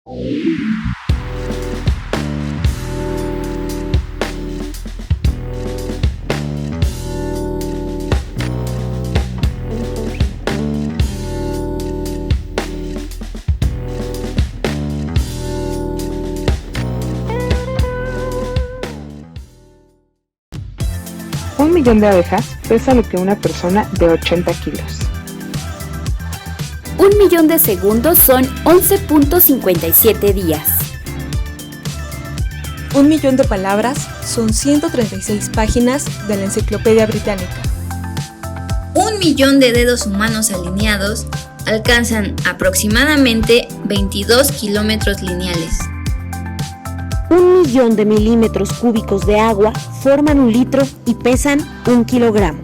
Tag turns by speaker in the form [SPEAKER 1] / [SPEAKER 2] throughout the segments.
[SPEAKER 1] Un millón de abejas pesa lo que una persona de 80 kilos.
[SPEAKER 2] 1 millón de segundos son 11.57 días.
[SPEAKER 3] 1 millón de palabras son 136 páginas de la Enciclopedia Británica.
[SPEAKER 4] 1 millón de dedos humanos alineados alcanzan aproximadamente 22 kilómetros lineales.
[SPEAKER 2] 1 millón de milímetros cúbicos de agua forman 1 litro y pesan 1 kilogramo.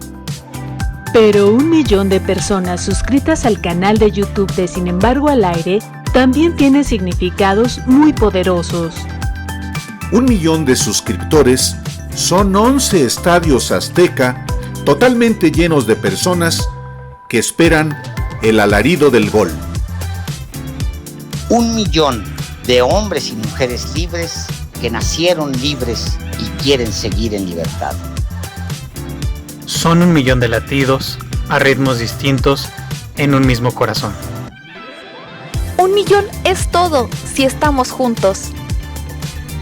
[SPEAKER 5] Pero 1 millón de personas suscritas al canal de YouTube de Sin embargo al aire también tiene significados muy poderosos.
[SPEAKER 6] 1 millón de suscriptores son 11 estadios Azteca totalmente llenos de personas que esperan el alarido del gol.
[SPEAKER 7] 1 millón de hombres y mujeres libres que nacieron libres y quieren seguir en libertad.
[SPEAKER 8] Son 1 millón de latidos a ritmos distintos en un mismo corazón.
[SPEAKER 9] 1 millón es todo si estamos juntos.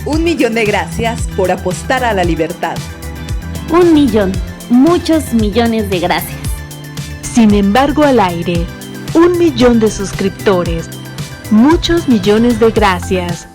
[SPEAKER 10] 1 millón de gracias por apostar a la libertad.
[SPEAKER 2] 1 millón, muchos millones de gracias.
[SPEAKER 5] Sin embargo al aire, 1 millón de suscriptores, muchos millones de gracias.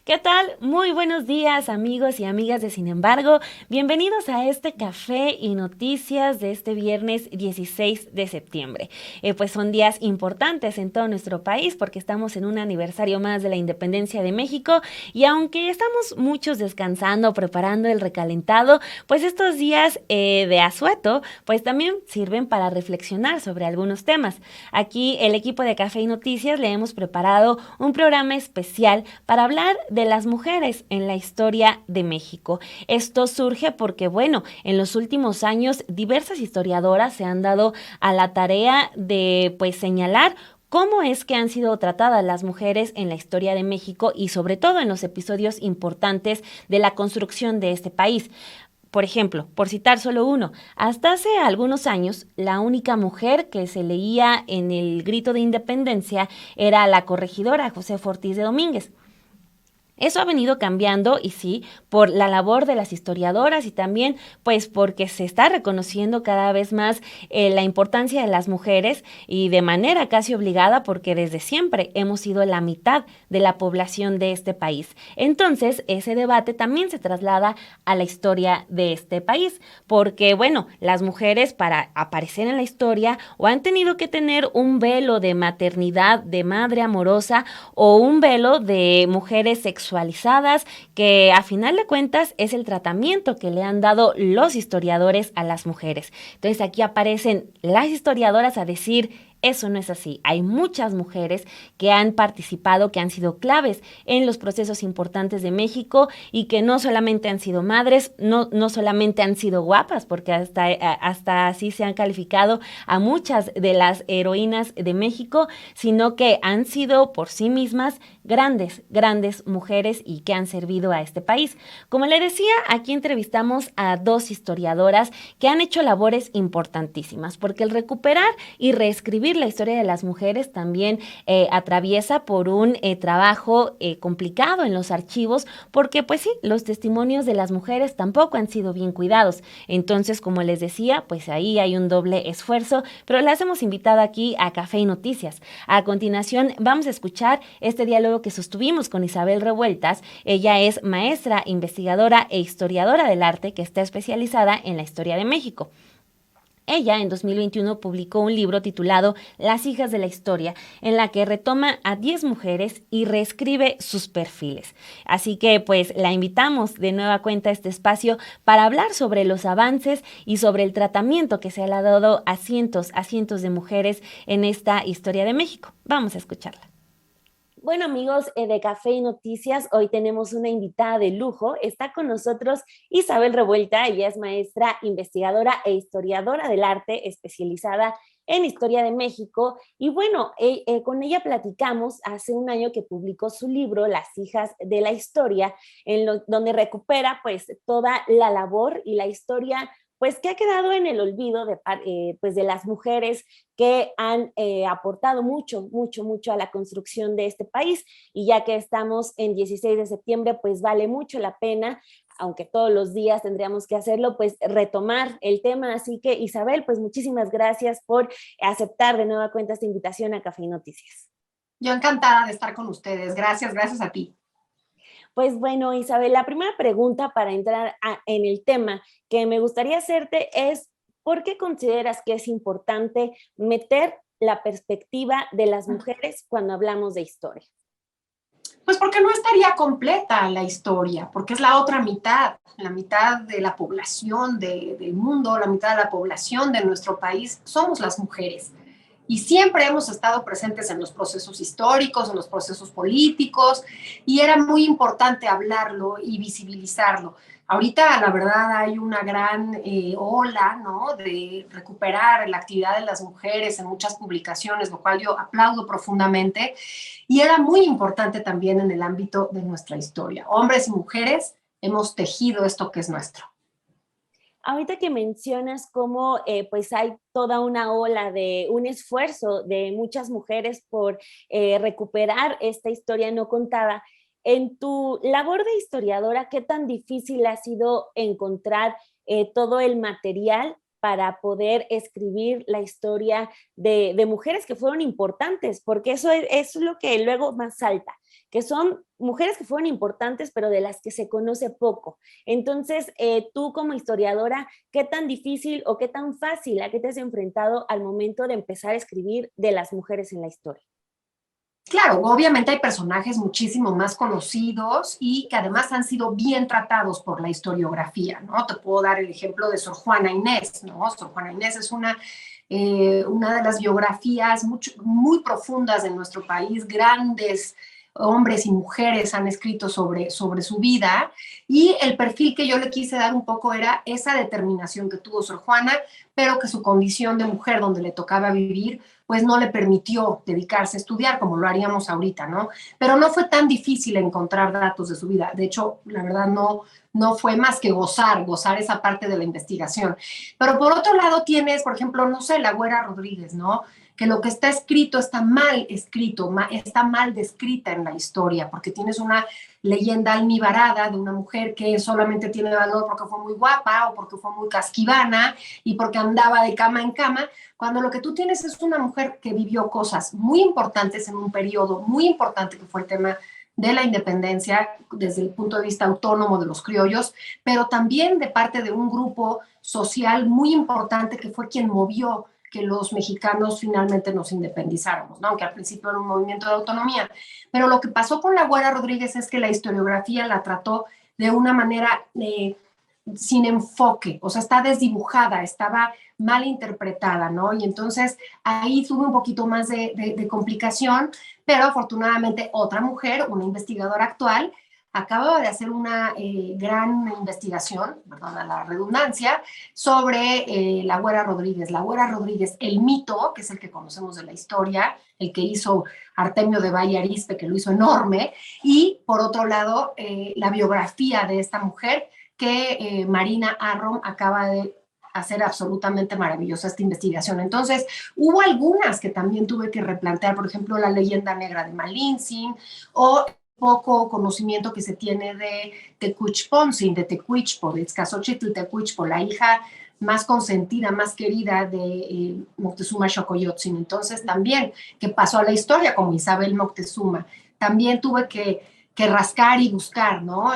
[SPEAKER 11] ¿Qué tal? Muy buenos días, amigos y amigas de Sin embargo. Bienvenidos a este café y noticias de este viernes 16 de septiembre. Pues son días importantes en todo nuestro país porque estamos en un aniversario más de la independencia de México y aunque estamos muchos descansando, preparando el recalentado, pues estos días de asueto pues también sirven para reflexionar sobre algunos temas. Aquí el equipo de Café y Noticias le hemos preparado un programa especial para hablar de las mujeres en la historia de México. Esto surge porque, bueno, en los últimos años diversas historiadoras se han dado a la tarea de, pues, señalar cómo es que han sido tratadas las mujeres en la historia de México y sobre todo en los episodios importantes de la construcción de este país. Por ejemplo, por citar solo uno, hasta hace algunos años, la única mujer que se leía en el grito de independencia era la corregidora Josefa Ortiz de Domínguez. Eso ha venido cambiando y sí, por la labor de las historiadoras y también pues porque se está reconociendo cada vez más la importancia de las mujeres y de manera casi obligada porque desde siempre hemos sido la mitad de la población de este país. Entonces, ese debate también se traslada a la historia de este país porque, bueno, las mujeres para aparecer en la historia o han tenido que tener un velo de maternidad, de madre amorosa o un velo de mujeres sexualizadas que a final de cuentas es el tratamiento que le han dado los historiadores a las mujeres. Entonces aquí aparecen las historiadoras a decir: eso no es así. Hay muchas mujeres que han participado, que han sido claves en los procesos importantes de México y que no solamente han sido madres, no solamente han sido guapas, porque hasta así se han calificado a muchas de las heroínas de México, sino que han sido por sí mismas grandes mujeres y que han servido a este país. Como le decía, aquí entrevistamos a 2 historiadoras que han hecho labores importantísimas, porque el recuperar y reescribir la historia de las mujeres también atraviesa por un trabajo complicado en los archivos, porque pues sí, los testimonios de las mujeres tampoco han sido bien cuidados. Entonces, como les decía, pues ahí hay un doble esfuerzo, pero las hemos invitado aquí a Café y Noticias. A continuación, vamos a escuchar este diálogo que sostuvimos con Isabel Revueltas. Ella es maestra, investigadora e historiadora del arte que está especializada en la historia de México. Ella en 2021 publicó un libro titulado Las hijas de la historia, en la que retoma a 10 mujeres y reescribe sus perfiles. Así que pues la invitamos de nueva cuenta a este espacio para hablar sobre los avances y sobre el tratamiento que se le ha dado a cientos de mujeres en esta historia de México. Vamos a escucharla. Bueno, amigos de Café y Noticias, hoy tenemos una invitada de lujo. Está con nosotros Isabel Revuelta. Ella es maestra, investigadora e historiadora del arte, especializada en Historia de México. Y bueno, con ella platicamos hace un año que publicó su libro, Las hijas de la historia, donde recupera pues toda la labor y la historia pues que ha quedado en el olvido pues de las mujeres que han aportado mucho, mucho, mucho a la construcción de este país. Y ya que estamos en 16 de septiembre, pues vale mucho la pena, aunque todos los días tendríamos que hacerlo, pues retomar el tema. Así que Isabel, pues muchísimas gracias por aceptar de nueva cuenta esta invitación a Café y Noticias.
[SPEAKER 12] Yo encantada de estar con ustedes. Gracias, gracias a ti.
[SPEAKER 11] Pues bueno, Isabel, la primera pregunta para entrar en el tema que me gustaría hacerte es, ¿por qué consideras que es importante meter la perspectiva de las mujeres cuando hablamos de historia?
[SPEAKER 12] Pues porque no estaría completa la historia, porque es la otra mitad, la mitad de la población del mundo, la mitad de la población de nuestro país, somos las mujeres. Y siempre hemos estado presentes en los procesos históricos, en los procesos políticos, y era muy importante hablarlo y visibilizarlo. Ahorita, la verdad, hay una gran ola, ¿no?, de recuperar la actividad de las mujeres en muchas publicaciones, lo cual yo aplaudo profundamente, y era muy importante también en el ámbito de nuestra historia. Hombres y mujeres hemos tejido esto que es nuestro.
[SPEAKER 11] Ahorita que mencionas cómo pues hay toda una ola de un esfuerzo de muchas mujeres por recuperar esta historia no contada, en tu labor de historiadora, ¿qué tan difícil ha sido encontrar todo el material para poder escribir la historia de mujeres que fueron importantes? Porque eso es lo que luego más salta, que son mujeres que fueron importantes, pero de las que se conoce poco. Entonces, tú como historiadora, ¿qué tan difícil o qué tan fácil a qué te has enfrentado al momento de empezar a escribir de las mujeres en la historia?
[SPEAKER 12] Claro, obviamente hay personajes muchísimo más conocidos y que además han sido bien tratados por la historiografía, ¿no? Te puedo dar el ejemplo de Sor Juana Inés, ¿no? Sor Juana Inés es una de las biografías muy profundas de nuestro país. Grandes hombres y mujeres han escrito sobre su vida, y el perfil que yo le quise dar un poco era esa determinación que tuvo Sor Juana, pero que su condición de mujer donde le tocaba vivir pues no le permitió dedicarse a estudiar como lo haríamos ahorita, ¿no? Pero no fue tan difícil encontrar datos de su vida. De hecho, la verdad no fue más que gozar esa parte de la investigación. Pero por otro lado tienes, por ejemplo, no sé, la Güera Rodríguez, ¿no? Que lo que está escrito está mal escrito, está mal descrita en la historia, porque tienes una leyenda almibarada de una mujer que solamente tiene valor porque fue muy guapa o porque fue muy casquivana y porque andaba de cama en cama, cuando lo que tú tienes es una mujer que vivió cosas muy importantes en un periodo muy importante que fue el tema de la independencia desde el punto de vista autónomo de los criollos, pero también de parte de un grupo social muy importante que fue quien movió que los mexicanos finalmente nos independizáramos, ¿no? Aunque al principio era un movimiento de autonomía. Pero lo que pasó con la Güera Rodríguez es que la historiografía la trató de una manera sin enfoque, o sea, está desdibujada, estaba mal interpretada, ¿no? Y entonces ahí tuve un poquito más de complicación, pero afortunadamente otra mujer, una investigadora actual, acababa de hacer una gran investigación, perdón la redundancia, sobre la Güera Rodríguez. La Güera Rodríguez, el mito, que es el que conocemos de la historia, el que hizo Artemio de Valle Arizpe, que lo hizo enorme, y por otro lado, la biografía de esta mujer, que Marina Arrom acaba de hacer absolutamente maravillosa esta investigación. Entonces, hubo algunas que también tuve que replantear, por ejemplo, la leyenda negra de Malintzin, o poco conocimiento que se tiene de Tecuichponcin, de Tecuichpo, de Itzcazochitl Tecuichpo, la hija más consentida, más querida de Moctezuma Xocoyotzin. Entonces, también, que pasó a la historia como Isabel Moctezuma. También tuve que rascar y buscar, ¿no?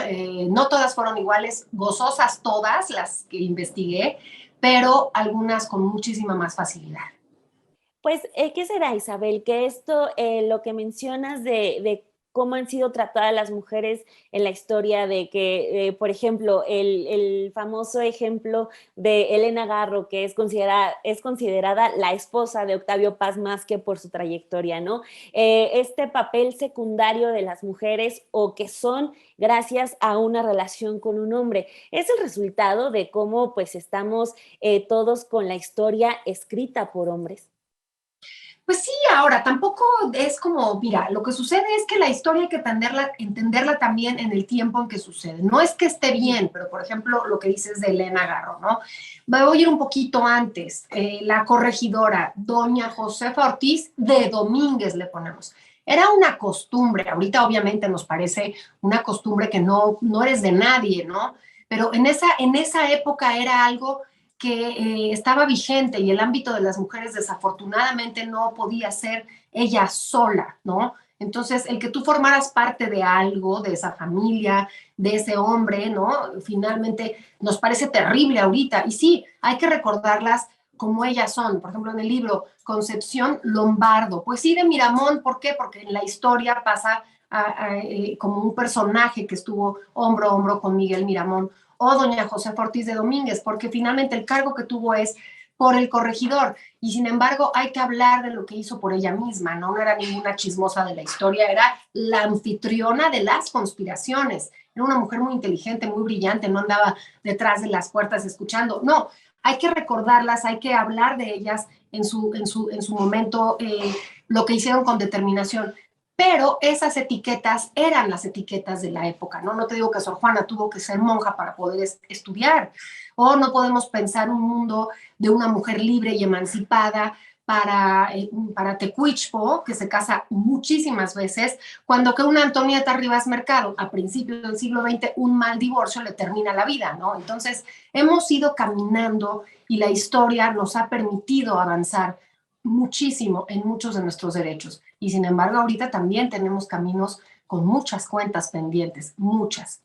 [SPEAKER 12] No todas fueron iguales, gozosas todas las que investigué, pero algunas con muchísima más facilidad.
[SPEAKER 11] Pues, ¿qué será, Isabel? Que esto, lo que mencionas de cómo han sido tratadas las mujeres en la historia, de que, por ejemplo, el famoso ejemplo de Elena Garro, que es considerada la esposa de Octavio Paz más que por su trayectoria, ¿no? Este papel secundario de las mujeres o que son gracias a una relación con un hombre. Es el resultado de cómo pues estamos todos con la historia escrita por hombres.
[SPEAKER 12] Pues sí, ahora tampoco es como, mira, lo que sucede es que la historia hay que entenderla también en el tiempo en que sucede. No es que esté bien, pero por ejemplo, lo que dices de Elena Garro, ¿no? Voy a ir un poquito antes. La corregidora, doña Josefa Ortiz de Domínguez le ponemos. Era una costumbre, ahorita obviamente nos parece una costumbre que no eres de nadie, ¿no? Pero en esa época era algo que estaba vigente y el ámbito de las mujeres desafortunadamente no podía ser ella sola, ¿no? Entonces, el que tú formaras parte de algo, de esa familia, de ese hombre, ¿no? Finalmente nos parece terrible ahorita. Y sí, hay que recordarlas como ellas son. Por ejemplo, en el libro Concepción Lombardo, pues sí, de Miramón. ¿Por qué? Porque en la historia pasa como un personaje que estuvo hombro a hombro con Miguel Miramón, o doña Josefa Ortiz de Domínguez, porque finalmente el cargo que tuvo es por el corregidor, y sin embargo hay que hablar de lo que hizo por ella misma, ¿no? No era ninguna chismosa de la historia, era la anfitriona de las conspiraciones, era una mujer muy inteligente, muy brillante, no andaba detrás de las puertas escuchando, no, hay que recordarlas, hay que hablar de ellas en su momento, lo que hicieron con determinación. Pero esas etiquetas eran las etiquetas de la época, ¿no? No te digo que Sor Juana tuvo que ser monja para poder estudiar, o no podemos pensar un mundo de una mujer libre y emancipada para Tecuichpo, que se casa muchísimas veces, cuando que una Antonieta Rivas Mercado, a principios del siglo XX, un mal divorcio le termina la vida, ¿no? Entonces, hemos ido caminando y la historia nos ha permitido avanzar muchísimo en muchos de nuestros derechos. Y sin embargo, ahorita también tenemos caminos con muchas cuentas pendientes, muchas.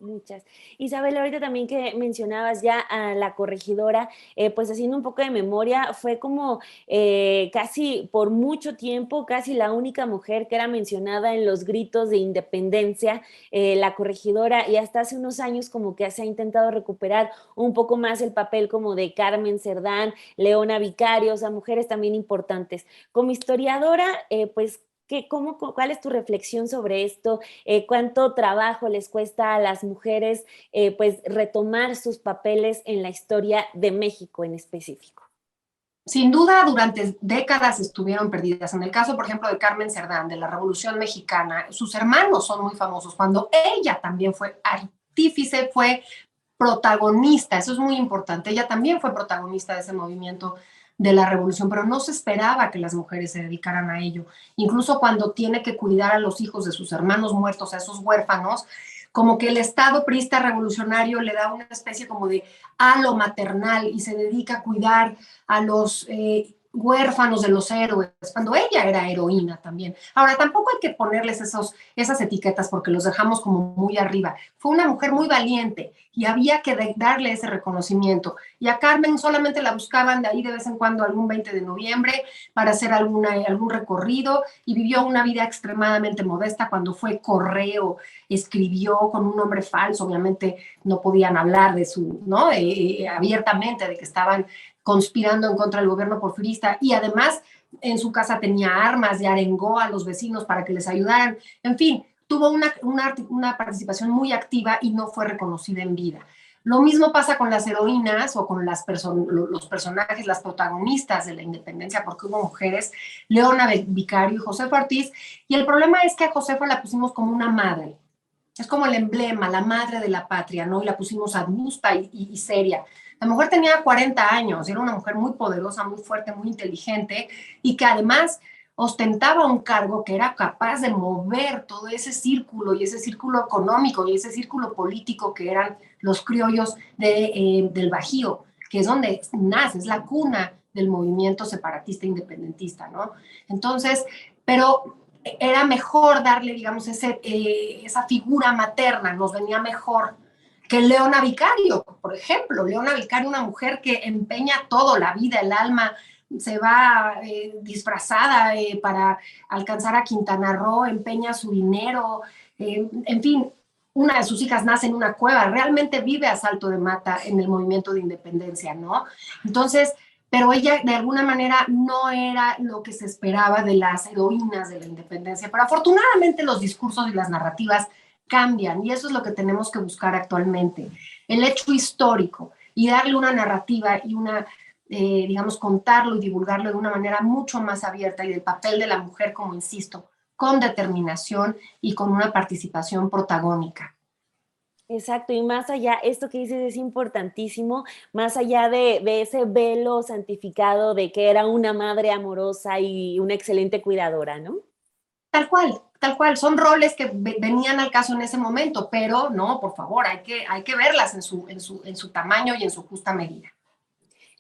[SPEAKER 11] Muchas. Isabel, ahorita también que mencionabas ya a la corregidora, pues haciendo un poco de memoria, fue como casi por mucho tiempo, casi la única mujer que era mencionada en los gritos de independencia, la corregidora, y hasta hace unos años como que se ha intentado recuperar un poco más el papel como de Carmen Cerdán, Leona Vicario, o sea, mujeres también importantes. Como historiadora, pues, ¿cuál es tu reflexión sobre esto? ¿Cuánto trabajo les cuesta a las mujeres pues retomar sus papeles en la historia de México en específico?
[SPEAKER 12] Sin duda, durante décadas estuvieron perdidas. En el caso, por ejemplo, de Carmen Cerdán, de la Revolución Mexicana, sus hermanos son muy famosos, cuando ella también fue artífice, fue protagonista, eso es muy importante, ella también fue protagonista de ese movimiento de la revolución, pero no se esperaba que las mujeres se dedicaran a ello. Incluso cuando tiene que cuidar a los hijos de sus hermanos muertos, a esos huérfanos, como que el Estado priista revolucionario le da una especie como de halo maternal y se dedica a cuidar a los huérfanos de los héroes, cuando ella era heroína también. Ahora, tampoco hay que ponerles esas etiquetas porque los dejamos como muy arriba. Fue una mujer muy valiente y había que darle ese reconocimiento. Y a Carmen solamente la buscaban de ahí de vez en cuando algún 20 de noviembre para hacer algún recorrido, y vivió una vida extremadamente modesta. Cuando fue correo, escribió con un nombre falso, obviamente no podían hablar de ¿no? Abiertamente de que estaban conspirando en contra del gobierno porfirista, y además en su casa tenía armas y arengó a los vecinos para que les ayudaran. En fin, tuvo una participación muy activa y no fue reconocida en vida. Lo mismo pasa con las heroínas o con los personajes, las protagonistas de la independencia, porque hubo mujeres, Leona Vicario y Josefa Ortiz, y el problema es que a Josefa la pusimos como una madre. Es como el emblema, la madre de la patria, ¿no? Y la pusimos adusta y seria. La mujer tenía 40 años, era una mujer muy poderosa, muy fuerte, muy inteligente, y que además ostentaba un cargo que era capaz de mover todo ese círculo, y ese círculo económico, y ese círculo político que eran los criollos del Bajío, que es donde nace, es la cuna del movimiento separatista independentista, ¿no? Entonces, pero era mejor darle, digamos, esa figura materna, nos venía mejor que Leona Vicario, por ejemplo. Leona Vicario, una mujer que empeña todo, la vida, el alma, se va disfrazada para alcanzar a Quintana Roo, empeña su dinero, en fin, una de sus hijas nace en una cueva, realmente vive a salto de mata en el movimiento de independencia, ¿no? Entonces, pero ella de alguna manera no era lo que se esperaba de las heroínas de la independencia, pero afortunadamente los discursos y las narrativas cambian y eso es lo que tenemos que buscar actualmente, el hecho histórico y darle una narrativa y una, digamos, contarlo y divulgarlo de una manera mucho más abierta y del papel de la mujer, como insisto, con determinación y con una participación protagónica.
[SPEAKER 11] Exacto, y más allá, esto que dices es importantísimo, más allá de ese velo santificado de que era una madre amorosa y una excelente cuidadora, ¿no?
[SPEAKER 12] Tal cual, son roles que venían al caso en ese momento, pero no, por favor, hay que verlas en su tamaño y en su justa medida.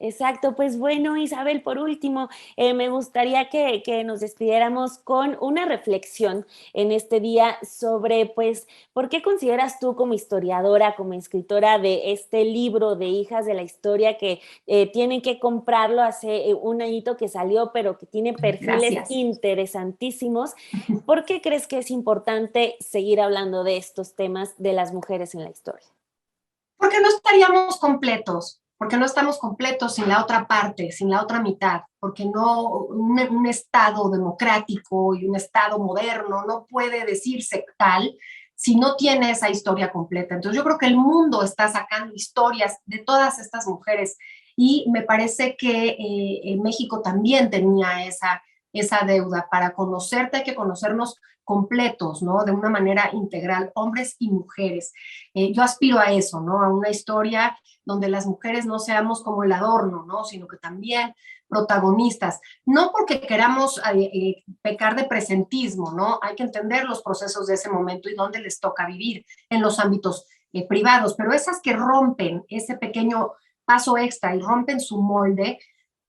[SPEAKER 11] Exacto, pues bueno, Isabel, por último, me gustaría que nos despidiéramos con una reflexión en este día sobre, pues, ¿por qué consideras tú como historiadora, como escritora de este libro de Hijas de la Historia que tienen que comprarlo hace un añito que salió, pero que tiene perfiles
[SPEAKER 12] Gracias.
[SPEAKER 11] interesantísimos? ¿Por qué crees que es importante seguir hablando de estos temas de las mujeres en la historia?
[SPEAKER 12] Porque no estaríamos completos, porque no estamos completos sin la otra parte, sin la otra mitad, porque no un Estado democrático y un Estado moderno no puede decirse tal si no tiene esa historia completa. Entonces yo creo que el mundo está sacando historias de todas estas mujeres y me parece que México también tenía esa deuda. Para conocerte hay que conocernos completos, ¿no? De una manera integral, hombres y mujeres. Yo aspiro a eso, ¿no? A una historia donde las mujeres no seamos como el adorno, ¿no? Sino que también protagonistas. No porque queramos pecar de presentismo, ¿no? Hay que entender los procesos de ese momento y dónde les toca vivir en los ámbitos privados, pero esas que rompen ese pequeño paso extra y rompen su molde,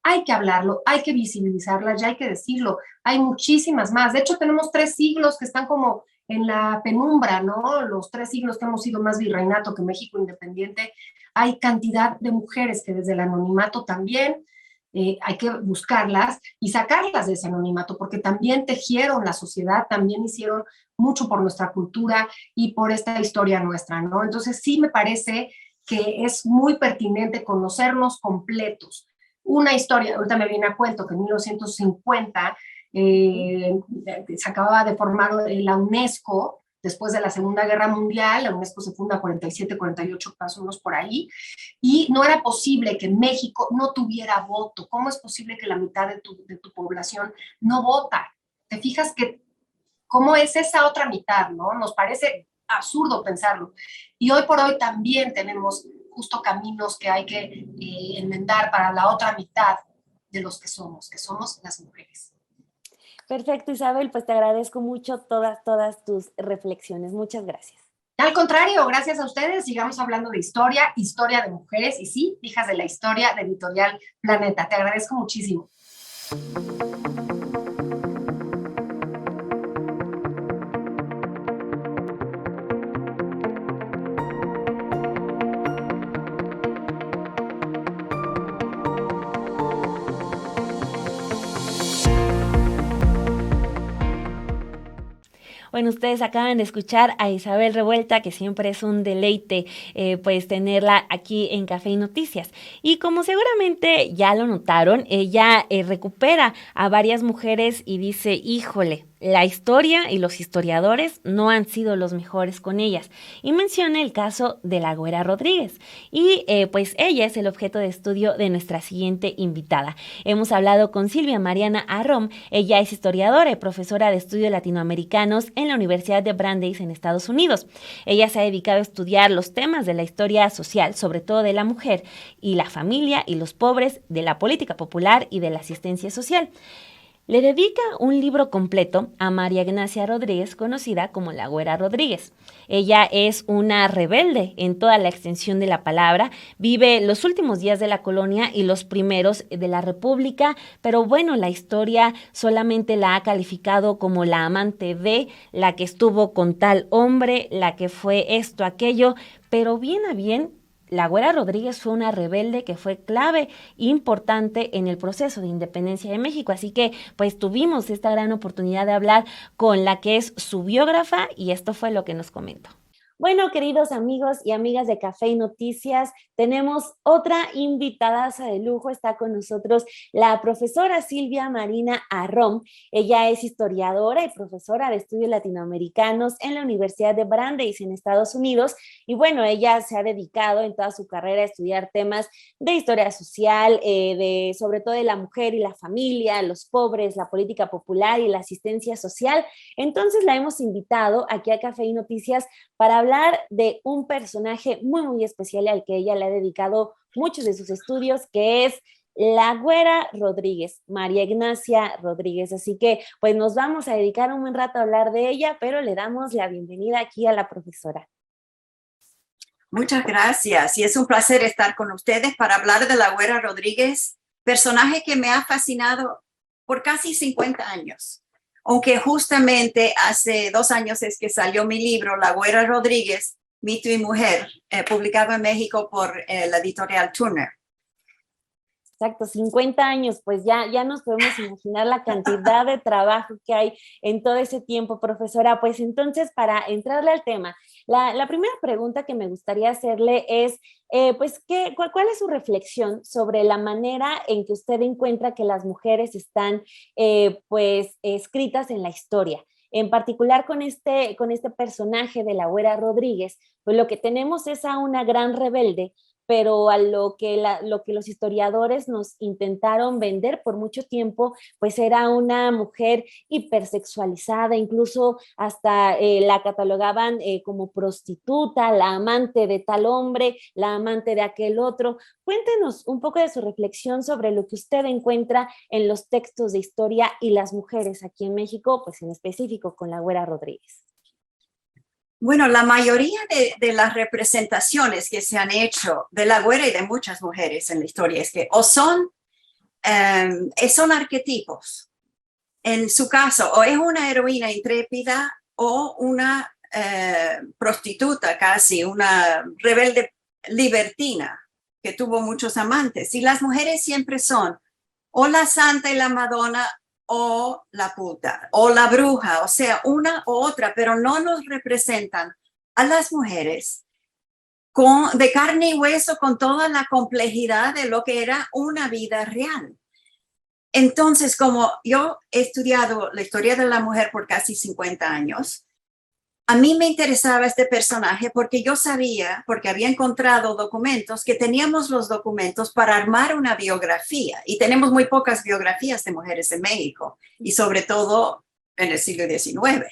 [SPEAKER 12] hay que hablarlo, hay que visibilizarlas, ya hay que decirlo. Hay muchísimas más. De hecho, tenemos 3 siglos que están como en la penumbra, ¿no? Los 3 siglos que hemos sido más virreinato que México independiente. Hay cantidad de mujeres que desde el anonimato también hay que buscarlas y sacarlas de ese anonimato, porque también tejieron la sociedad, también hicieron mucho por nuestra cultura y por esta historia nuestra, ¿no? Entonces sí me parece que es muy pertinente conocernos completos. Una historia, ahorita me viene a cuento que en 1950 se acababa de formar la UNESCO después de la Segunda Guerra Mundial. La UNESCO se funda 47, 48, más o menos por ahí, y no era posible que México no tuviera voto. ¿Cómo es posible que la mitad de tu población no vota? ¿Te fijas que cómo es esa otra mitad, no? Nos parece absurdo pensarlo. Y hoy por hoy también tenemos justo caminos que hay que enmendar para la otra mitad de los que somos las mujeres.
[SPEAKER 11] Perfecto, Isabel, pues te agradezco mucho todas tus reflexiones. Muchas gracias.
[SPEAKER 12] Al contrario, gracias a ustedes. Sigamos hablando de historia de mujeres y sí, Hijas de la Historia de Editorial Planeta. Te agradezco muchísimo.
[SPEAKER 11] Bueno, ustedes acaban de escuchar a Isabel Revuelta, que siempre es un deleite pues tenerla aquí en Café y Noticias. Y como seguramente ya lo notaron, ella recupera a varias mujeres y dice, híjole, la historia y los historiadores no han sido los mejores con ellas. Y menciona el caso de la Güera Rodríguez. Y pues ella es el objeto de estudio de nuestra siguiente invitada. Hemos hablado con Silvia Mariana Arrom. Ella es historiadora y profesora de estudios latinoamericanos en la Universidad de Brandeis en Estados Unidos. Ella se ha dedicado a estudiar los temas de la historia social, sobre todo de la mujer y la familia y los pobres, de la política popular y de la asistencia social. Le dedica un libro completo a María Ignacia Rodríguez, conocida como la Güera Rodríguez. Ella es una rebelde en toda la extensión de la palabra, vive los últimos días de la colonia y los primeros de la República, pero bueno, la historia solamente la ha calificado como la amante de, la que estuvo con tal hombre, la que fue esto, aquello, pero bien a bien, la Güera Rodríguez fue una rebelde que fue clave, importante en el proceso de independencia de México. Así que pues tuvimos esta gran oportunidad de hablar con la que es su biógrafa y esto fue lo que nos comentó. Bueno, queridos amigos y amigas de Café y Noticias, tenemos otra invitadaza de lujo. Está con nosotros la profesora Silvia Marina Arrom. Ella es historiadora y profesora de estudios latinoamericanos en la Universidad de Brandeis en Estados Unidos. Y bueno, ella se ha dedicado en toda su carrera a estudiar temas de historia social, sobre todo de la mujer y la familia, los pobres, la política popular y la asistencia social. Entonces la hemos invitado aquí a Café y Noticias para hablar de un personaje muy, muy especial al que ella le ha dedicado muchos de sus estudios, que es la Güera Rodríguez, María Ignacia Rodríguez. Así que pues nos vamos a dedicar un buen rato a hablar de ella, pero le damos la bienvenida aquí a la profesora.
[SPEAKER 13] Muchas gracias y es un placer estar con ustedes para hablar de la Güera Rodríguez, personaje que me ha fascinado por casi 50 años. Aunque justamente hace 2 años es que salió mi libro, La Güera Rodríguez, Mito y Mujer, publicado en México por la editorial Turner.
[SPEAKER 11] Exacto, 50 años, pues ya nos podemos imaginar la cantidad de trabajo que hay en todo ese tiempo, profesora. Pues entonces, para entrarle al tema, la primera pregunta que me gustaría hacerle es, ¿cuál es su reflexión sobre la manera en que usted encuentra que las mujeres están, escritas en la historia? En particular con este personaje de la Güera Rodríguez, pues lo que tenemos es a una gran rebelde, pero a lo que los historiadores nos intentaron vender por mucho tiempo, pues era una mujer hipersexualizada, incluso hasta la catalogaban como prostituta, la amante de tal hombre, la amante de aquel otro. Cuéntenos un poco de su reflexión sobre lo que usted encuentra en los textos de historia y las mujeres aquí en México, pues en específico con la Güera Rodríguez.
[SPEAKER 13] Bueno, la mayoría de las representaciones que se han hecho de la güera y de muchas mujeres en la historia es que o son arquetipos. En su caso, o es una heroína intrépida o una prostituta casi, una rebelde libertina que tuvo muchos amantes. Y las mujeres siempre son o la santa y la madonna o la puta, o la bruja, o sea, una u otra, pero no nos representan a las mujeres de carne y hueso con toda la complejidad de lo que era una vida real. Entonces, como yo he estudiado la historia de la mujer por casi 50 años, a mí me interesaba este personaje porque yo sabía, porque había encontrado documentos, que teníamos los documentos para armar una biografía. Y tenemos muy pocas biografías de mujeres en México, y sobre todo en el siglo XIX.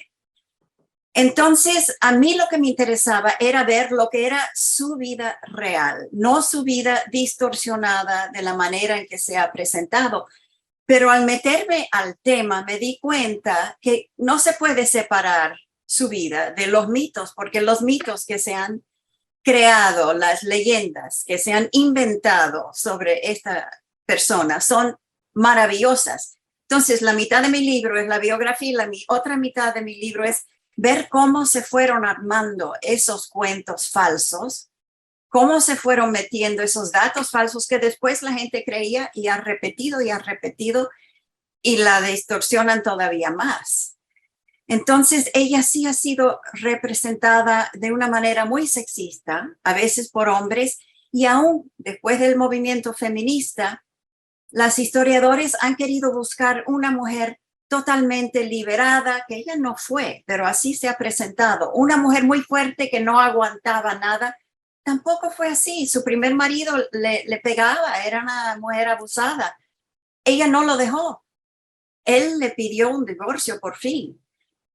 [SPEAKER 13] Entonces, a mí lo que me interesaba era ver lo que era su vida real, no su vida distorsionada de la manera en que se ha presentado. Pero al meterme al tema, me di cuenta que no se puede separar su vida de los mitos, porque los mitos que se han creado, las leyendas que se han inventado sobre esta persona son maravillosas. Entonces, la mitad de mi libro es la biografía y la otra mitad de mi libro es ver cómo se fueron armando esos cuentos falsos, cómo se fueron metiendo esos datos falsos que después la gente creía y ha repetido y la distorsionan todavía más. Entonces, ella sí ha sido representada de una manera muy sexista, a veces por hombres, y aún después del movimiento feminista, las historiadores han querido buscar una mujer totalmente liberada, que ella no fue, pero así se ha presentado. Una mujer muy fuerte que no aguantaba nada, tampoco fue así. Su primer marido le pegaba, era una mujer abusada. Ella no lo dejó. Él le pidió un divorcio por fin.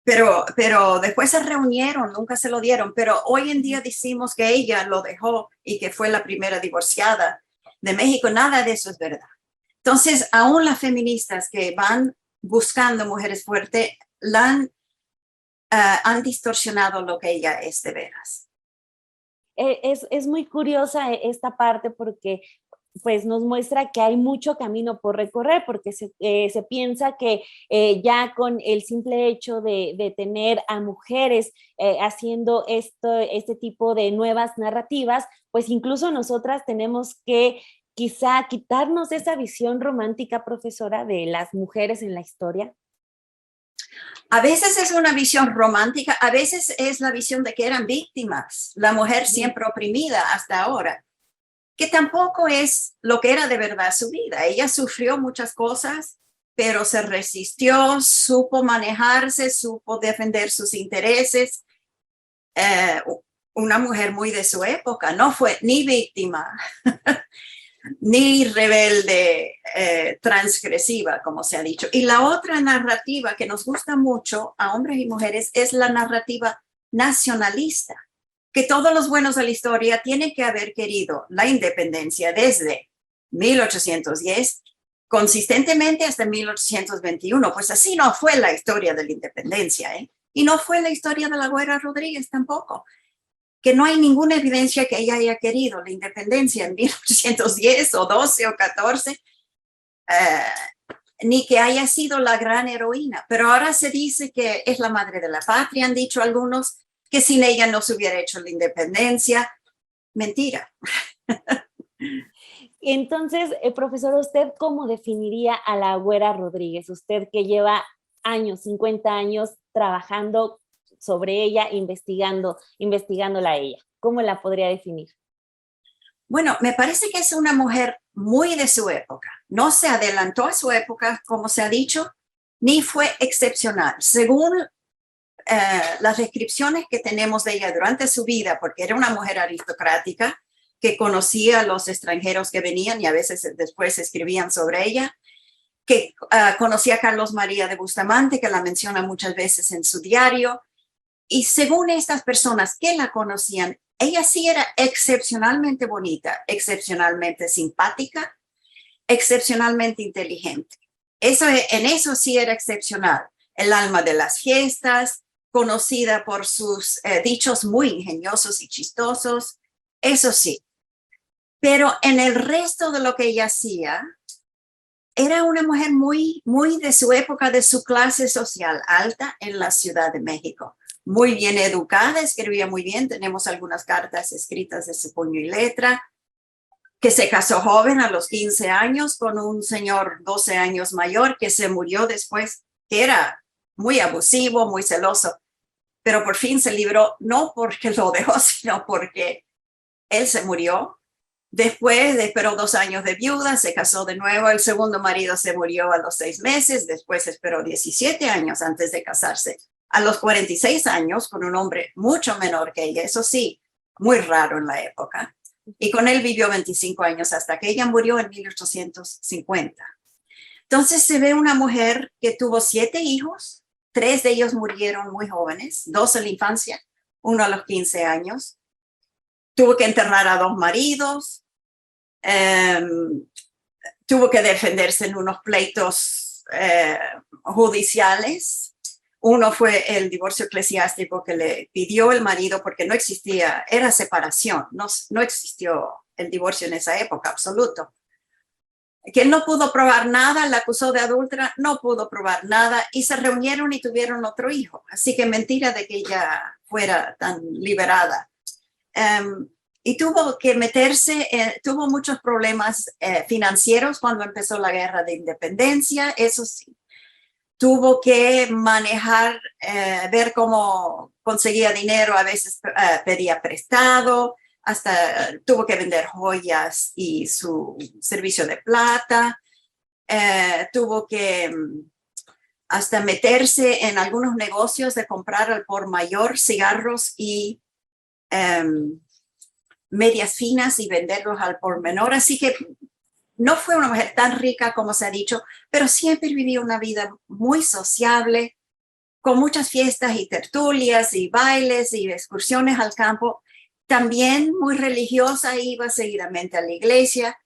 [SPEAKER 13] Pero después se reunieron, nunca se lo dieron, pero hoy en día decimos que ella lo dejó y que fue la primera divorciada de México. Nada de eso es verdad. Entonces, aún las feministas que van buscando mujeres fuertes han distorsionado lo que ella es de veras.
[SPEAKER 11] Es muy curiosa esta parte porque pues nos muestra que hay mucho camino por recorrer, porque se piensa que ya con el simple hecho de tener a mujeres haciendo este tipo de nuevas narrativas, pues incluso nosotras tenemos que quizá quitarnos esa visión romántica, profesora, de las mujeres en la historia.
[SPEAKER 13] A veces es una visión romántica, a veces es la visión de que eran víctimas, la mujer siempre oprimida hasta ahora, que tampoco es lo que era de verdad su vida. Ella sufrió muchas cosas, pero se resistió, supo manejarse, supo defender sus intereses. Una mujer muy de su época, no fue ni víctima, ni rebelde, transgresiva, como se ha dicho. Y la otra narrativa que nos gusta mucho a hombres y mujeres es la narrativa nacionalista, que todos los buenos de la historia tienen que haber querido la independencia desde 1810, consistentemente hasta 1821. Pues así no fue la historia de la independencia, ¿eh? Y no fue la historia de la Güera Rodríguez tampoco, que no hay ninguna evidencia que ella haya querido la independencia en 1810 o 12 o 14, ni que haya sido la gran heroína. Pero ahora se dice que es la madre de la patria, han dicho algunos, que sin ella no se hubiera hecho la independencia. Mentira.
[SPEAKER 11] Entonces, profesor, ¿usted cómo definiría a la Güera Rodríguez? Usted que lleva años, 50 años trabajando sobre ella, investigándola a ella. ¿Cómo la podría definir?
[SPEAKER 13] Bueno, me parece que es una mujer muy de su época. No se adelantó a su época, como se ha dicho, ni fue excepcional. Según las descripciones que tenemos de ella durante su vida, porque era una mujer aristocrática que conocía a los extranjeros que venían y a veces después escribían sobre ella, que conocía a Carlos María de Bustamante, que la menciona muchas veces en su diario. Y según estas personas que la conocían, ella sí era excepcionalmente bonita, excepcionalmente simpática, excepcionalmente inteligente. En eso sí era excepcional. El alma de las fiestas, conocida por sus dichos muy ingeniosos y chistosos, eso sí. Pero en el resto de lo que ella hacía, era una mujer muy, muy de su época, de su clase social alta en la Ciudad de México. Muy bien educada, escribía muy bien. Tenemos algunas cartas escritas de su puño y letra, que se casó joven a los 15 años con un señor 12 años mayor que se murió después, que era muy abusivo, muy celoso, pero por fin se libró, no porque lo dejó, sino porque él se murió. Después esperó 2 años de viuda, se casó de nuevo. El segundo marido se murió a los 6 meses, después esperó 17 años antes de casarse. A los 46 años, con un hombre mucho menor que ella, eso sí, muy raro en la época. Y con él vivió 25 años hasta que ella murió en 1850. Entonces se ve una mujer que tuvo 7 hijos, 3 de ellos murieron muy jóvenes, 2 en la infancia, 1 a los 15 años. Tuvo que enterrar a 2 maridos, tuvo que defenderse en unos pleitos judiciales. Uno fue el divorcio eclesiástico que le pidió el marido porque no existía, era separación, no existió el divorcio en esa época, absoluto. Que él no pudo probar nada, la acusó de adúltera, no pudo probar nada y se reunieron y tuvieron otro hijo. Así que mentira de que ella fuera tan liberada. Y tuvo que meterse, tuvo muchos problemas financieros cuando empezó la guerra de independencia, eso sí. Tuvo que manejar, ver cómo conseguía dinero, a veces pedía prestado, hasta tuvo que vender joyas y su servicio de plata, tuvo que hasta meterse en algunos negocios de comprar al por mayor cigarros y medias finas y venderlos al por menor. Así que no fue una mujer tan rica como se ha dicho, pero siempre vivió una vida muy sociable, con muchas fiestas y tertulias y bailes y excursiones al campo. También muy religiosa, iba seguidamente a la iglesia,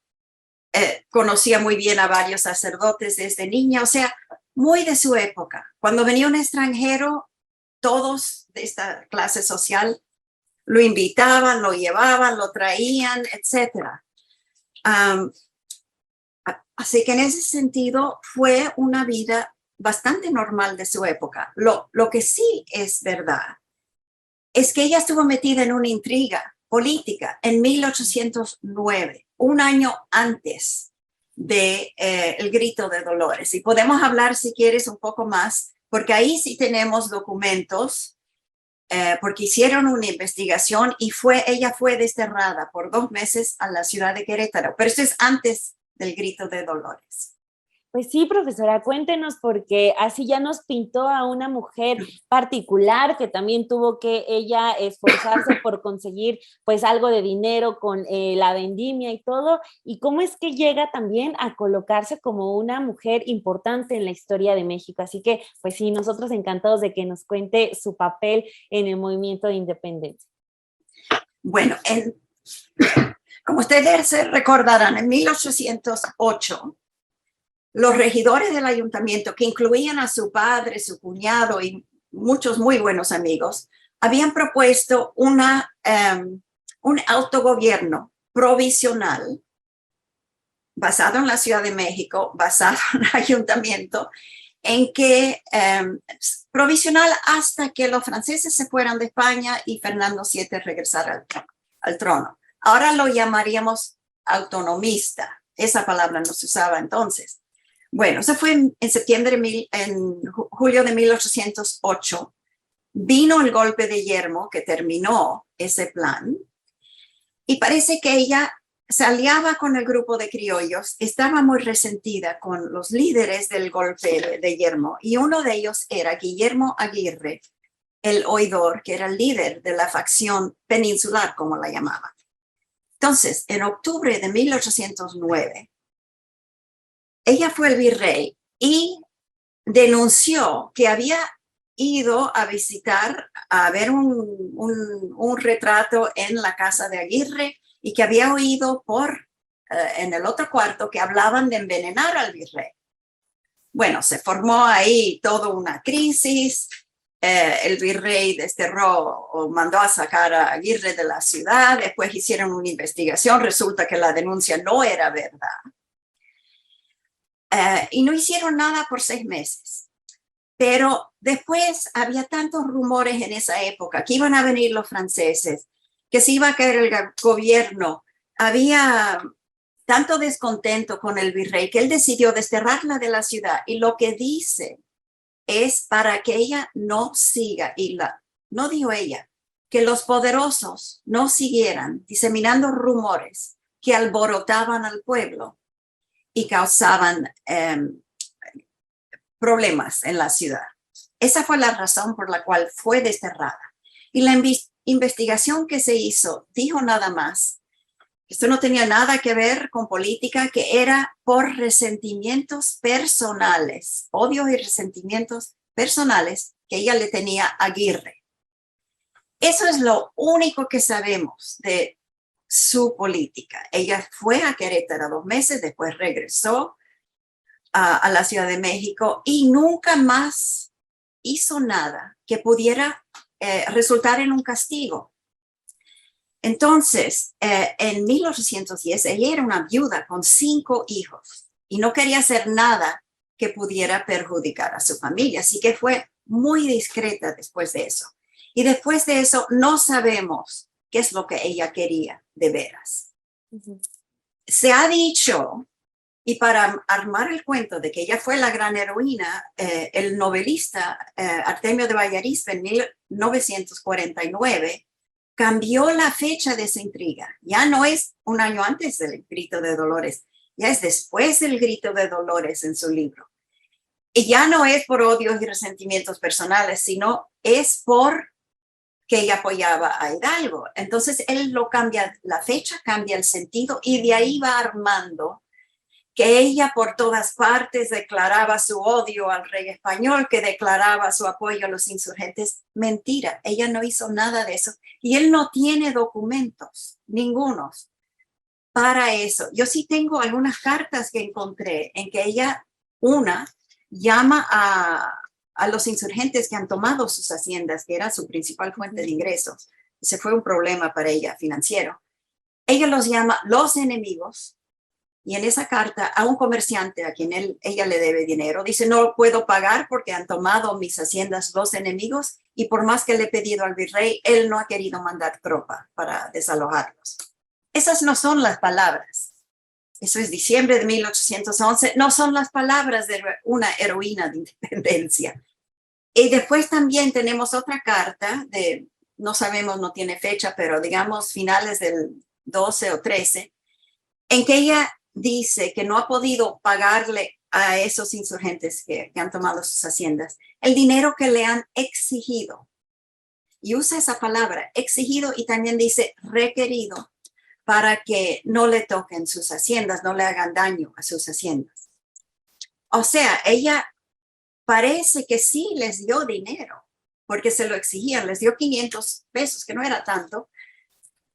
[SPEAKER 13] conocía muy bien a varios sacerdotes desde niña, o sea, muy de su época. Cuando venía un extranjero, todos de esta clase social lo invitaban, lo llevaban, lo traían, etc. Así que en ese sentido fue una vida bastante normal de su época. Lo que sí es verdad es que ella estuvo metida en una intriga política en 1809, un año antes de el Grito de Dolores. Y podemos hablar, si quieres, un poco más, porque ahí sí tenemos documentos, porque hicieron una investigación y ella fue desterrada por 2 meses a la ciudad de Querétaro. Pero esto es antes del Grito de Dolores.
[SPEAKER 11] Pues sí, profesora, cuéntenos, porque así ya nos pintó a una mujer particular que también tuvo que ella esforzarse por conseguir pues algo de dinero con la vendimia y todo, y cómo es que llega también a colocarse como una mujer importante en la historia de México. Así que pues sí, nosotros encantados de que nos cuente su papel en el movimiento de independencia.
[SPEAKER 13] Bueno, como ustedes se recordarán, en 1808, los regidores del ayuntamiento, que incluían a su padre, su cuñado y muchos muy buenos amigos, habían propuesto un autogobierno provisional basado en la Ciudad de México, basado en el ayuntamiento, en que provisional hasta que los franceses se fueran de España y Fernando VII regresara al trono. Ahora lo llamaríamos autonomista. Esa palabra no se usaba entonces. Bueno, eso fue en julio de 1808. Vino el golpe de Yermo que terminó ese plan y parece que ella se aliaba con el grupo de criollos, estaba muy resentida con los líderes del golpe de Yermo y uno de ellos era Guillermo Aguirre, el oidor, que era el líder de la facción peninsular, como la llamaban. Entonces, en octubre de 1809, ella fue el virrey y denunció que había ido a visitar, a ver un retrato en la casa de Aguirre y que había oído en el otro cuarto que hablaban de envenenar al virrey. Bueno, se formó ahí toda una crisis. El virrey desterró o mandó a sacar a Aguirre de la ciudad. Después hicieron una investigación. Resulta que la denuncia no era verdad. Y no hicieron nada por 6 meses. Pero después había tantos rumores en esa época que iban a venir los franceses, que se iba a caer el gobierno. Había tanto descontento con el virrey que él decidió desterrarla de la ciudad. Y lo que dice es para que ella no siga, no dijo ella, que los poderosos no siguieran diseminando rumores que alborotaban al pueblo y causaban problemas en la ciudad. Esa fue la razón por la cual fue desterrada. Y la investigación que se hizo dijo nada más. Esto no tenía nada que ver con política, que era por resentimientos personales, odios y resentimientos personales que ella le tenía a Aguirre. Eso es lo único que sabemos de su política. Ella fue a Querétaro 2 meses, después regresó a la Ciudad de México y nunca más hizo nada que pudiera resultar en un castigo. Entonces, en 1810, ella era una viuda con 5 hijos y no quería hacer nada que pudiera perjudicar a su familia. Así que fue muy discreta después de eso. Y después de eso, no sabemos qué es lo que ella quería de veras. Se ha dicho, y para armar el cuento de que ella fue la gran heroína, el novelista Artemio de Vallariza en 1949 cambió la fecha de esa intriga. Ya no es un año antes del Grito de Dolores, ya es después del Grito de Dolores en su libro. Y ya no es por odios y resentimientos personales, sino es por que ella apoyaba a Hidalgo. Entonces él lo cambia, la fecha cambia el sentido y de ahí va armando que ella por todas partes declaraba su odio al rey español, que declaraba su apoyo a los insurgentes. Mentira, ella no hizo nada de eso. Y él no tiene documentos, ningunos, para eso. Yo sí tengo algunas cartas que encontré en que ella, llama a los insurgentes que han tomado sus haciendas, que era su principal fuente de ingresos. Ese fue un problema para ella financiero. Ella los llama los enemigos y en esa carta a un comerciante a quien ella le debe dinero, dice, no puedo pagar porque han tomado mis haciendas los enemigos y por más que le he pedido al virrey, él no ha querido mandar tropa para desalojarlos. Esas no son las palabras. Eso es diciembre de 1811. No son las palabras de una heroína de independencia. Y después también tenemos otra carta de, no sabemos, no tiene fecha, pero digamos finales del 12 o 13, en que ella dice que no ha podido pagarle a esos insurgentes que han tomado sus haciendas el dinero que le han exigido. Y usa esa palabra, exigido, y también dice requerido, para que no le toquen sus haciendas, no le hagan daño a sus haciendas. O sea, ella parece que sí les dio dinero, porque se lo exigían, les dio 500 pesos, que no era tanto,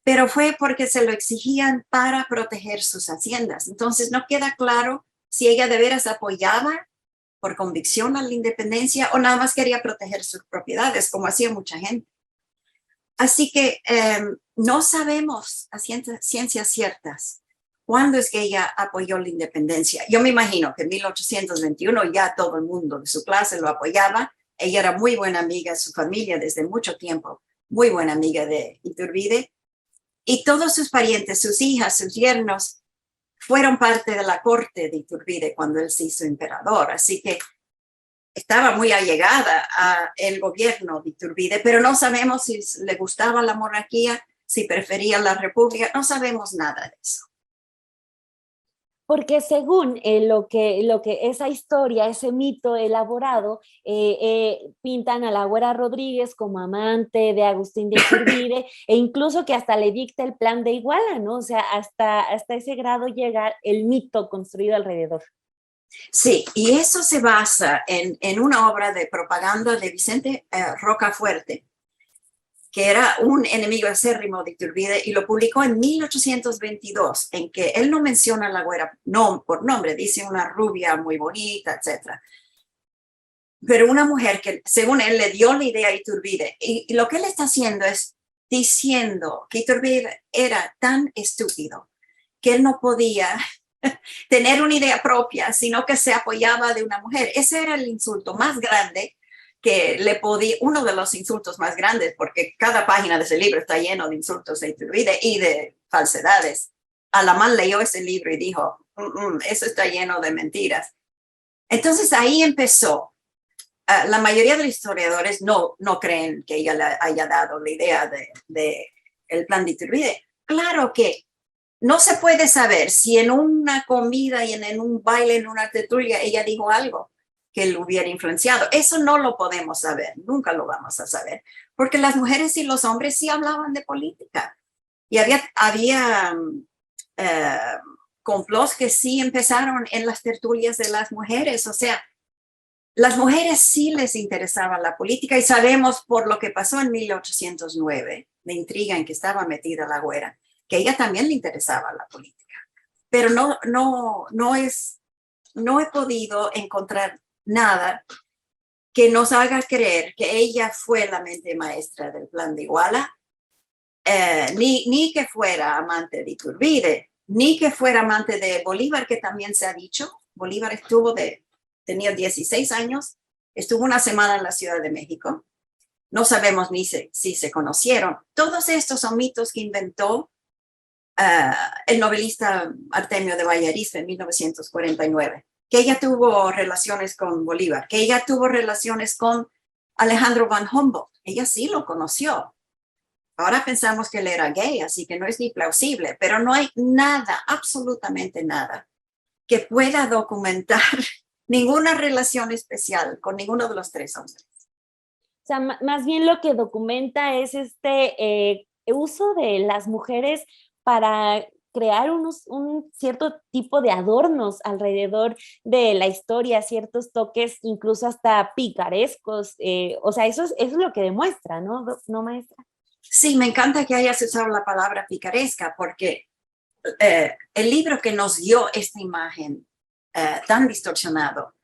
[SPEAKER 13] pero fue porque se lo exigían para proteger sus haciendas. Entonces no queda claro si ella de veras apoyaba por convicción a la independencia o nada más quería proteger sus propiedades, como hacía mucha gente. Así que no sabemos a ciencias ciertas cuándo es que ella apoyó la independencia. Yo me imagino que en 1821 ya todo el mundo de su clase lo apoyaba. Ella era muy buena amiga de su familia desde mucho tiempo, muy buena amiga de Iturbide. Y todos sus parientes, sus hijas, sus yernos, fueron parte de la corte de Iturbide cuando él se hizo emperador. Así que estaba muy allegada al gobierno de Iturbide, pero no sabemos si le gustaba la monarquía, si prefería la república, no sabemos nada de eso.
[SPEAKER 11] Porque según lo que esa historia, ese mito elaborado, pintan a la Güera Rodríguez como amante de Agustín de Iturbide, e incluso que hasta le dicta el plan de Iguala, ¿no? O sea, hasta ese grado llega el mito construido alrededor.
[SPEAKER 13] Sí, y eso se basa en una obra de propaganda de Vicente Rocafuerte, que era un enemigo acérrimo de Iturbide, y lo publicó en 1822, en que él no menciona a la Güera por nombre, dice una rubia muy bonita, etc. Pero una mujer que, según él, le dio la idea a Iturbide. Y lo que él está haciendo es diciendo que Iturbide era tan estúpido que él no podía tener una idea propia, sino que se apoyaba de una mujer. Ese era el insulto más grande que le podía, uno de los insultos más grandes, porque cada página de ese libro está lleno de insultos de Iturbide y de falsedades. Alamán leyó ese libro y dijo, eso está lleno de mentiras. Entonces ahí empezó. La mayoría de los historiadores no creen que ella le haya dado la idea de el plan de Iturbide. Claro que no se puede saber si en una comida y en un baile, en una tertulia, ella dijo algo que lo hubiera influenciado. Eso no lo podemos saber, nunca lo vamos a saber, porque las mujeres y los hombres sí hablaban de política. Y había complots que sí empezaron en las tertulias de las mujeres. O sea, las mujeres sí les interesaba la política, y sabemos por lo que pasó en 1809, la intriga en que estaba metida la Güera, que a ella también le interesaba la política. Pero no he podido encontrar nada que nos haga creer que ella fue la mente maestra del plan de Iguala, ni que fuera amante de Iturbide, ni que fuera amante de Bolívar, que también se ha dicho. Bolívar tenía 16 años, estuvo una semana en la Ciudad de México. No sabemos ni si se conocieron. Todos estos son mitos que inventó el novelista Artemio de Vallarispe en 1949, que ella tuvo relaciones con Bolívar, que ella tuvo relaciones con Alejandro van Humboldt. Ella sí lo conoció. Ahora pensamos que él era gay, así que no es ni plausible, pero no hay nada, absolutamente nada, que pueda documentar ninguna relación especial con ninguno de los tres hombres.
[SPEAKER 11] O sea, más bien lo que documenta es este uso de las mujeres para crear un cierto tipo de adornos alrededor de la historia, ciertos toques incluso hasta picarescos. O sea, eso es lo que demuestra, ¿no, maestra?
[SPEAKER 13] Sí, me encanta que hayas usado la palabra picaresca, porque el libro que nos dio esta imagen tan distorsionado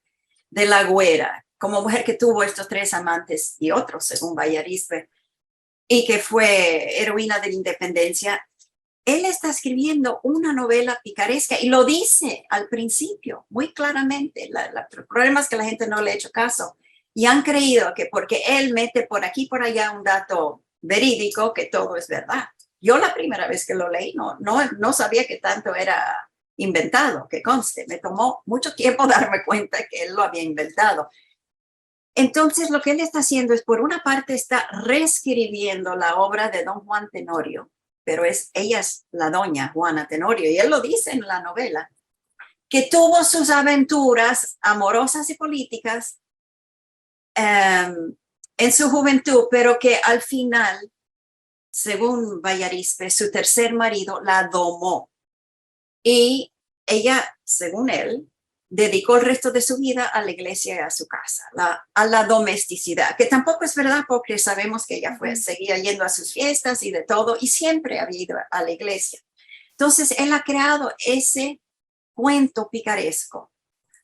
[SPEAKER 13] de la Güera como mujer que tuvo estos tres amantes y otros, según Vallarispe, y que fue heroína de la independencia, él está escribiendo una novela picaresca y lo dice al principio muy claramente. El problema es que la gente no le ha hecho caso y han creído que porque él mete por aquí por allá un dato verídico, que todo es verdad. Yo la primera vez que lo leí no sabía que tanto era inventado, que conste. Me tomó mucho tiempo darme cuenta que él lo había inventado. Entonces, lo que él está haciendo es, por una parte, está reescribiendo la obra de don Juan Tenorio, pero ella es la doña Juana Tenorio, y él lo dice en la novela, que tuvo sus aventuras amorosas y políticas en su juventud, pero que al final, según Vallarispe, su tercer marido la domó. Y ella, según él, dedicó el resto de su vida a la iglesia y a su casa, a la domesticidad, que tampoco es verdad porque sabemos que ella seguía yendo a sus fiestas y de todo, y siempre había ido a la iglesia. Entonces, él ha creado ese cuento picaresco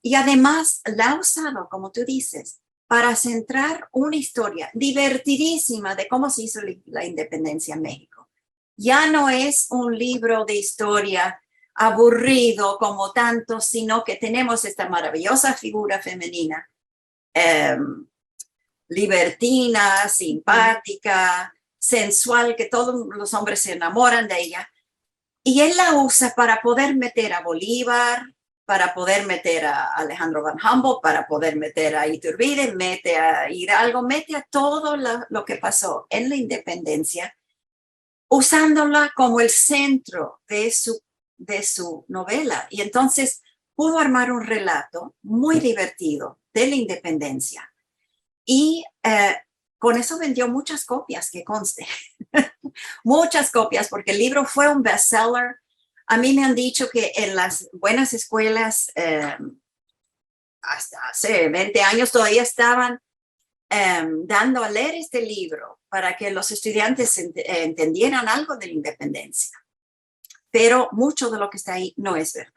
[SPEAKER 13] y además la ha usado, como tú dices, para centrar una historia divertidísima de cómo se hizo la independencia en México. Ya no es un libro de historia aburrido como tanto, sino que tenemos esta maravillosa figura femenina, libertina, simpática, sensual, que todos los hombres se enamoran de ella. Y él la usa para poder meter a Bolívar, para poder meter a Alejandro Van Humboldt, para poder meter a Iturbide, mete a Hidalgo, mete a todo lo que pasó en la independencia, usándola como el centro de su novela. Y entonces pudo armar un relato muy divertido de la independencia. Y con eso vendió muchas copias, que conste. Muchas copias, porque el libro fue un bestseller. A mí me han dicho que en las buenas escuelas, hasta hace 20 años, todavía estaban dando a leer este libro para que los estudiantes entendieran algo de la independencia. Pero mucho de lo que está ahí no es verdad.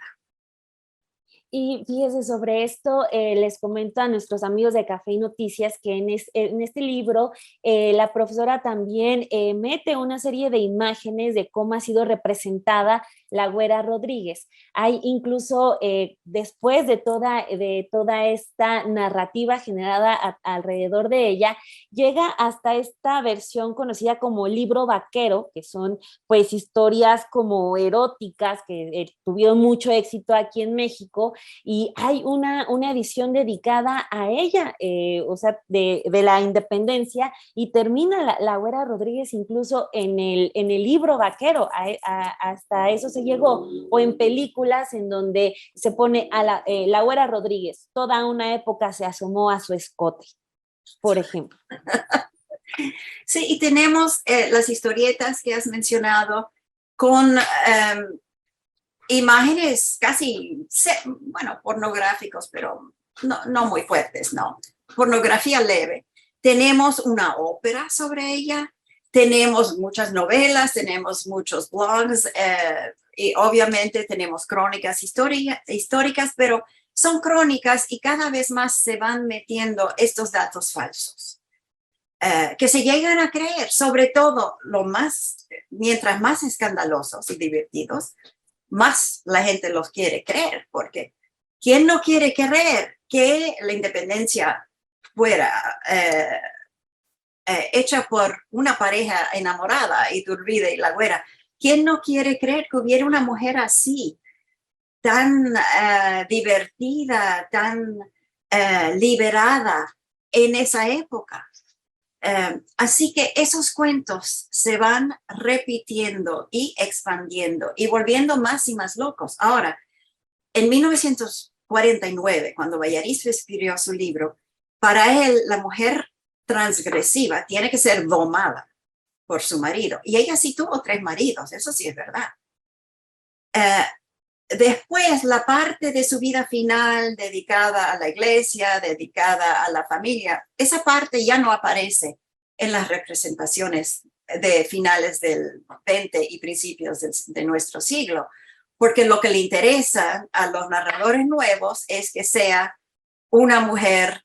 [SPEAKER 11] Y fíjese, sobre esto, les comento a nuestros amigos de Café y Noticias que en este libro la profesora también mete una serie de imágenes de cómo ha sido representada la Güera Rodríguez. Hay incluso, después de toda esta narrativa generada alrededor de ella, llega hasta esta versión conocida como libro vaquero, que son pues historias como eróticas que tuvieron mucho éxito aquí en México, y hay una edición dedicada a ella, o sea, de la independencia, y termina la Güera Rodríguez incluso en el libro vaquero. Hasta eso se llegó, o en películas en donde se pone a la Güera Rodríguez, toda una época se asomó a su escote, por ejemplo.
[SPEAKER 13] Sí, y tenemos las historietas que has mencionado con imágenes casi, bueno, pornográficos, pero no muy fuertes, ¿no? Pornografía leve. Tenemos una ópera sobre ella, tenemos muchas novelas, tenemos muchos blogs, y obviamente tenemos crónicas históricas, pero son crónicas y cada vez más se van metiendo estos datos falsos, que se llegan a creer, sobre todo mientras más escandalosos y divertidos, más la gente los quiere creer, porque ¿quién no quiere creer que la independencia fuera hecha por una pareja enamorada, Iturbide y la Güera? ¿Quién no quiere creer que hubiera una mujer así, tan divertida, tan liberada en esa época? Así que esos cuentos se van repitiendo y expandiendo y volviendo más y más locos. Ahora, en 1949, cuando Vallarispe escribió su libro, para él la mujer transgresiva tiene que ser domada por su marido. Y ella sí tuvo 3 maridos, eso sí es verdad. Después, la parte de su vida final dedicada a la iglesia, dedicada a la familia, esa parte ya no aparece en las representaciones de finales del 20 y principios de nuestro siglo, porque lo que le interesa a los narradores nuevos es que sea una mujer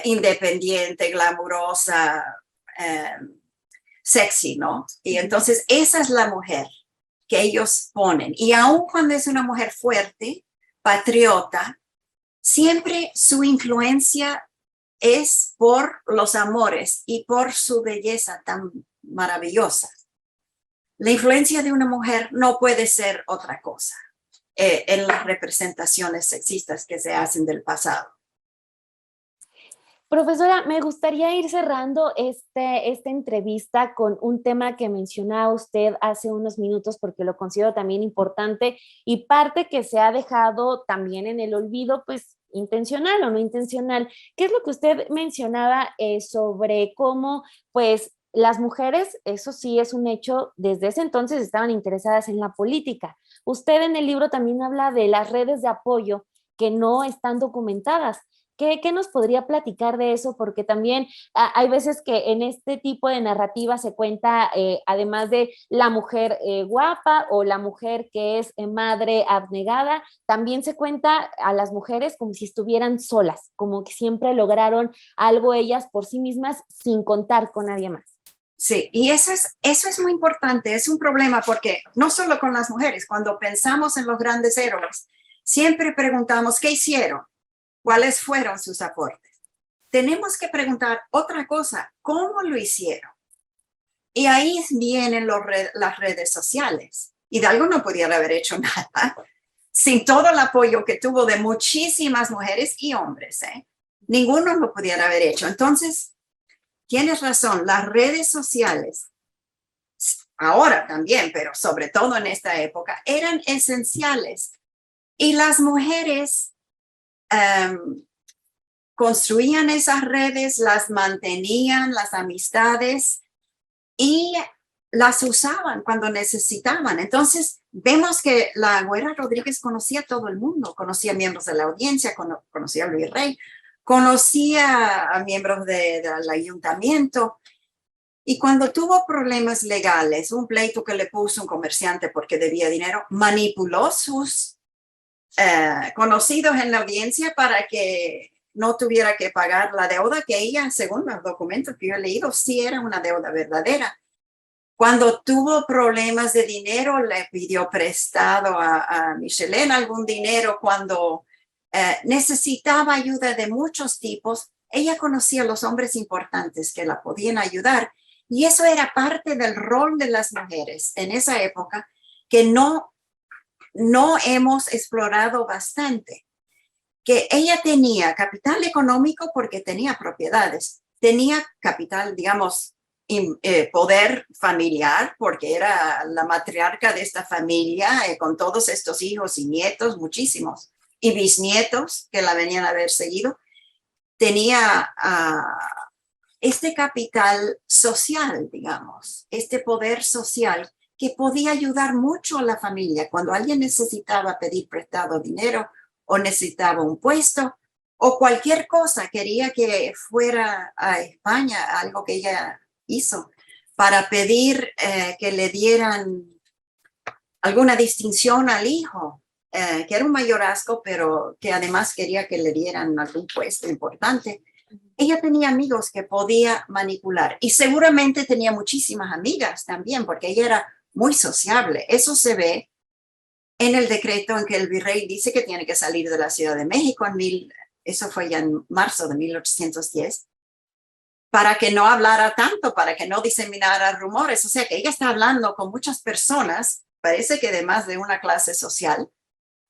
[SPEAKER 13] independiente, glamurosa, sexy, ¿no? Y entonces esa es la mujer que ellos ponen. Y aun cuando es una mujer fuerte, patriota, siempre su influencia es por los amores y por su belleza tan maravillosa. La influencia de una mujer no puede ser otra cosa en las representaciones sexistas que se hacen del pasado.
[SPEAKER 11] Profesora, me gustaría ir cerrando esta entrevista con un tema que mencionaba usted hace unos minutos porque lo considero también importante y parte que se ha dejado también en el olvido, pues intencional o no intencional. ¿Qué es lo que usted mencionaba sobre cómo, pues, las mujeres, eso sí es un hecho, desde ese entonces estaban interesadas en la política? Usted en el libro también habla de las redes de apoyo que no están documentadas. ¿Qué nos podría platicar de eso? Porque también hay veces que en este tipo de narrativa se cuenta, además de la mujer guapa o la mujer que es madre abnegada, también se cuenta a las mujeres como si estuvieran solas, como que siempre lograron algo ellas por sí mismas sin contar con nadie más.
[SPEAKER 13] Sí, y eso es muy importante, es un problema porque no solo con las mujeres, cuando pensamos en los grandes héroes, siempre preguntamos ¿qué hicieron? ¿Cuáles fueron sus aportes? Tenemos que preguntar otra cosa, ¿cómo lo hicieron? Y ahí vienen las redes sociales. Hidalgo no pudiera haber hecho nada sin todo el apoyo que tuvo de muchísimas mujeres y hombres. Ninguno lo pudiera haber hecho. Entonces, tienes razón, las redes sociales, ahora también, pero sobre todo en esta época, eran esenciales. Y las mujeres construían esas redes, las mantenían, las amistades, y las usaban cuando necesitaban. Entonces, vemos que la Güera Rodríguez conocía a todo el mundo, conocía a miembros de la audiencia, conocía a Luis Rey, conocía a miembros del ayuntamiento, y cuando tuvo problemas legales, un pleito que le puso un comerciante porque debía dinero, manipuló sus conocidos en la audiencia para que no tuviera que pagar la deuda que ella, según los documentos que yo he leído, sí era una deuda verdadera. Cuando tuvo problemas de dinero, le pidió prestado a Michelena algún dinero. Cuando necesitaba ayuda de muchos tipos, ella conocía a los hombres importantes que la podían ayudar. Y eso era parte del rol de las mujeres en esa época que no hemos explorado bastante. Que ella tenía capital económico porque tenía propiedades, tenía capital, digamos, poder familiar porque era la matriarca de esta familia con todos estos hijos y nietos, muchísimos, y bisnietos que la venían a haber seguido. Tenía este capital social, digamos, este poder social que podía ayudar mucho a la familia cuando alguien necesitaba pedir prestado dinero o necesitaba un puesto o cualquier cosa, quería que fuera a España, algo que ella hizo, para pedir que le dieran alguna distinción al hijo, que era un mayorazgo, pero que además quería que le dieran algún puesto importante. Ella tenía amigos que podía manipular y seguramente tenía muchísimas amigas también, porque ella era muy sociable. Eso se ve en el decreto en que el virrey dice que tiene que salir de la Ciudad de México, eso fue ya en marzo de 1810, para que no hablara tanto, para que no diseminara rumores. O sea que ella está hablando con muchas personas, parece que de más de una clase social,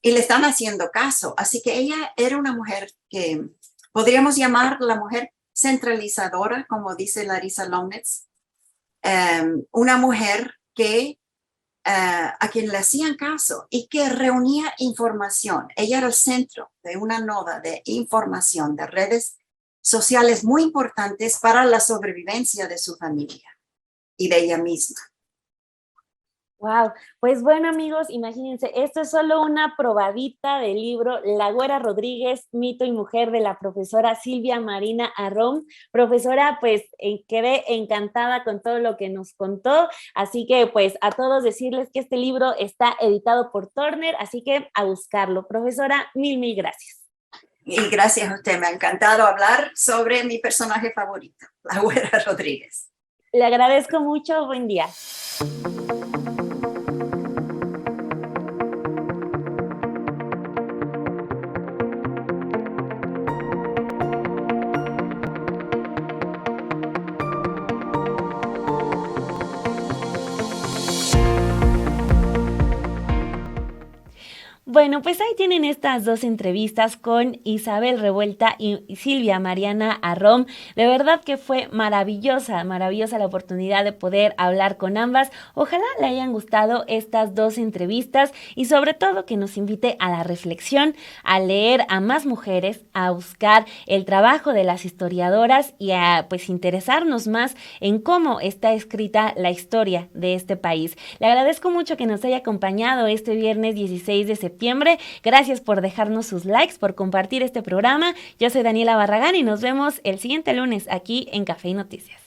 [SPEAKER 13] y le están haciendo caso. Así que ella era una mujer que podríamos llamar la mujer centralizadora, como dice Larissa Lomnitz, una mujer que a quien le hacían caso y que reunía información. Ella era el centro de una noda de información, de redes sociales muy importantes para la sobrevivencia de su familia y de ella misma.
[SPEAKER 11] Wow, pues bueno amigos, imagínense, esto es solo una probadita del libro La Güera Rodríguez, mito y mujer, de la profesora Silvia Marina Arrón. Profesora, pues quedé encantada con todo lo que nos contó, así que pues a todos decirles que este libro está editado por Turner, así que a buscarlo. Profesora, mil gracias.
[SPEAKER 13] Y gracias a usted, me ha encantado hablar sobre mi personaje favorito, La Güera Rodríguez.
[SPEAKER 11] Le agradezco mucho, buen día. Bueno, pues ahí tienen estas dos entrevistas con Isabel Revuelta y Silvia Mariana Arrom. De verdad que fue maravillosa la oportunidad de poder hablar con ambas. Ojalá le hayan gustado estas dos entrevistas y sobre todo que nos invite a la reflexión, a leer a más mujeres, a buscar el trabajo de las historiadoras y a pues interesarnos más en cómo está escrita la historia de este país. Le agradezco mucho que nos haya acompañado este viernes 16 de septiembre. Gracias por dejarnos sus likes, por compartir este programa. Yo soy Daniela Barragán y nos vemos el siguiente lunes aquí en Café y Noticias.